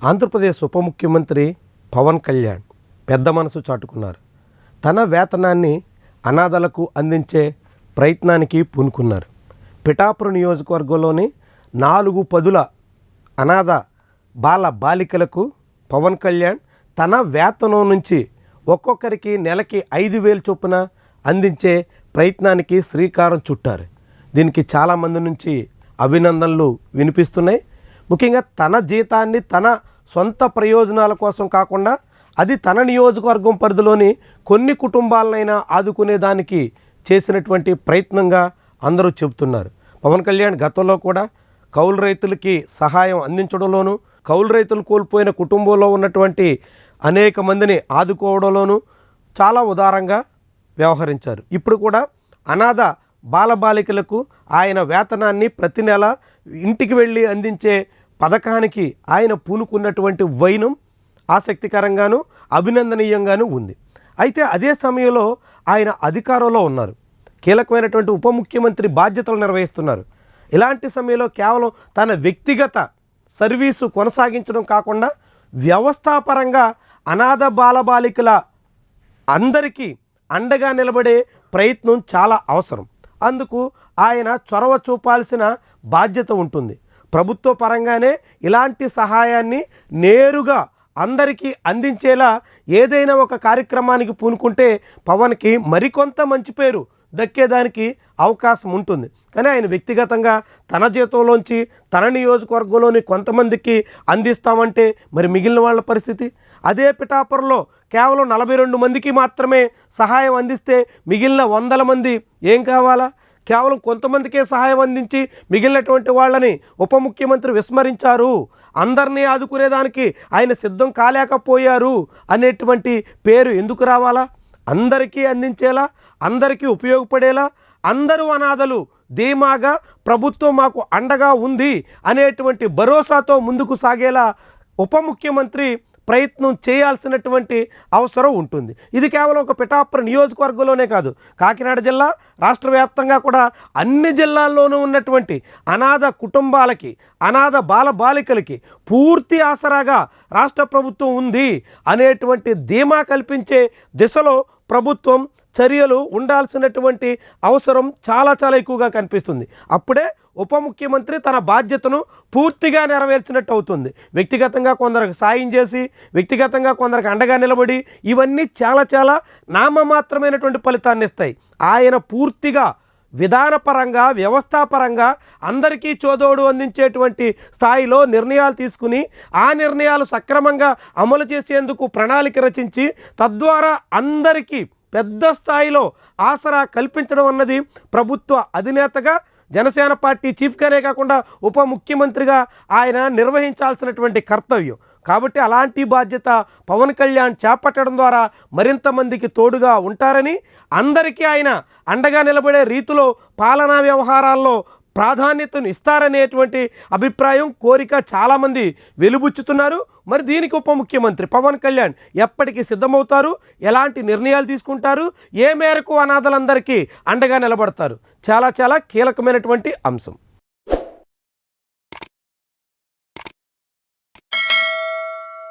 ఆంధ్రప్రదేశ్ ఉప ముఖ్యమంత్రి పవన్ కళ్యాణ్ పెద్ద మనసు చాటుకున్నారు. తన వేతనాన్ని అనాథలకు అందించే ప్రయత్నానికి పూనుకున్నారు. పిఠాపురం నియోజకవర్గంలోని 4 పదుల అనాథ బాల బాలికలకు పవన్ కళ్యాణ్ తన వేతనం నుంచి ఒక్కొక్కరికి నెలకి 5,000 చొప్పున అందించే ప్రయత్నానికి శ్రీకారం చుట్టారు. దీనికి చాలామంది నుంచి అభినందనలు వినిపిస్తున్నాయి. ముఖ్యంగా తన జీతాన్ని తన సొంత ప్రయోజనాల కోసం కాకుండా అది తన నియోజకవర్గం పరిధిలోని కొన్ని కుటుంబాలనైనా ఆదుకునేదానికి చేసినటువంటి ప్రయత్నంగా అందరూ చెబుతున్నారు. పవన్ కళ్యాణ్ గతంలో కూడా కౌలు రైతులకి సహాయం అందించడంలోనూ, కౌలు రైతులు కోల్పోయిన కుటుంబంలో ఉన్నటువంటి అనేక మందిని ఆదుకోవడంలోనూ చాలా ఉదారంగా వ్యవహరించారు. ఇప్పుడు కూడా అనాథ బాలబాలికలకు ఆయన వేతనాన్ని ప్రతి నెల ఇంటికి వెళ్ళి అందించే పథకానికి ఆయన పూనుకున్నటువంటి వైనం ఆసక్తికరంగాను అభినందనీయంగాను ఉంది. అయితే అదే సమయంలో ఆయన అధికారంలో ఉన్నారు, కీలకమైనటువంటి ఉప ముఖ్యమంత్రి బాధ్యతలు నిర్వహిస్తున్నారు. ఇలాంటి సమయంలో కేవలం తన వ్యక్తిగత సర్వీసు కొనసాగించడం కాకుండా వ్యవస్థాపరంగా అనాథ బాలబాలికల అందరికీ అండగా నిలబడే ప్రయత్నం చాలా అవసరం. అందుకు ఆయన చొరవ చూపాల్సిన బాధ్యత ఉంటుంది. ప్రభుత్వ పరంగానే ఇలాంటి సహాయాన్ని నేరుగా అందరికీ అందించేలా ఏదైనా ఒక కార్యక్రమానికి పూనుకుంటే పవన్కి మరికొంత మంచి పేరు దక్కేదానికి అవకాశం ఉంటుంది. కానీ ఆయన వ్యక్తిగతంగా తన జీతంలోంచి తన నియోజకవర్గంలోని కొంతమందికి అందిస్తామంటే మరి మిగిలిన వాళ్ళ పరిస్థితి? అదే పిఠాపురంలో కేవలం 42 మందికి మాత్రమే సహాయం అందిస్తే మిగిలిన 100 మంది ఏం కావాలా? కేవలం కొంతమందికే సహాయం అందించి మిగిలినటువంటి వాళ్ళని ఉప ముఖ్యమంత్రి విస్మరించారు, అందరినీ ఆదుకునేదానికి ఆయన సిద్ధం కాలేకపోయారు అనేటువంటి పేరు ఎందుకు రావాలా? అందరికీ అందించేలా, అందరికీ ఉపయోగపడేలా, అందరూ అనాథలు ధీమాగా ప్రభుత్వం మాకు అండగా ఉంది అనేటువంటి భరోసాతో ముందుకు సాగేలా ఉప ముఖ్యమంత్రి ప్రయత్నం చేయాల్సినటువంటి అవసరం ఉంటుంది. ఇది కేవలం ఒక పిఠాపురం నియోజకవర్గంలోనే కాదు, కాకినాడ జిల్లా రాష్ట్ర వ్యాప్తంగా కూడా అన్ని జిల్లాల్లోనూ ఉన్నటువంటి అనాథ కుటుంబాలకి, అనాథ బాలబాలికలకి పూర్తి ఆసరాగా రాష్ట్ర ప్రభుత్వం ఉంది అనేటువంటి ధీమా కల్పించే దిశలో ప్రభుత్వం చర్యలు ఉండాల్సినటువంటి అవసరం చాలా చాలా ఎక్కువగా కనిపిస్తుంది. అప్పుడే ఉప ముఖ్యమంత్రి తన బాధ్యతను పూర్తిగా నెరవేర్చినట్టు అవుతుంది. వ్యక్తిగతంగా కొందరికి సాయం చేసి, వ్యక్తిగతంగా కొందరికి అండగా నిలబడి ఇవన్నీ చాలా చాలా నామమాత్రమైనటువంటి ఫలితాన్ని ఇస్తాయి. ఆయన పూర్తిగా విధానపరంగా, వ్యవస్థాపరంగా అందరికీ చోదోడు అందించేటువంటి స్థాయిలో నిర్ణయాలు తీసుకుని ఆ నిర్ణయాలు సక్రమంగా అమలు చేసేందుకు ప్రణాళిక రచించి తద్వారా అందరికీ పెద్ద స్థాయిలో ఆసరా కల్పించడం అన్నది ప్రభుత్వ అధినేతగా, జనసేన పార్టీ చీఫ్గానే కాకుండా ఉప ముఖ్యమంత్రిగా ఆయన నిర్వహించాల్సినటువంటి కర్తవ్యం. కాబట్టి అలాంటి బాధ్యత పవన్ కళ్యాణ్ చేపట్టడం ద్వారా మరింత మందికి తోడుగా ఉంటారని, అందరికీ ఆయన అండగా నిలబడే రీతిలో పాలనా వ్యవహారాల్లో ప్రాధాన్యతను ఇస్తారనేటువంటి అభిప్రాయం, కోరిక చాలామంది వెలుబుచ్చుతున్నారు. మరి దీనికి ఉప ముఖ్యమంత్రి పవన్ కళ్యాణ్ ఎప్పటికీ సిద్ధమవుతారు, ఎలాంటి నిర్ణయాలు తీసుకుంటారు, ఏ మేరకు అనాథలందరికీ అండగా నిలబడతారు, చాలా చాలా కీలకమైనటువంటి అంశం.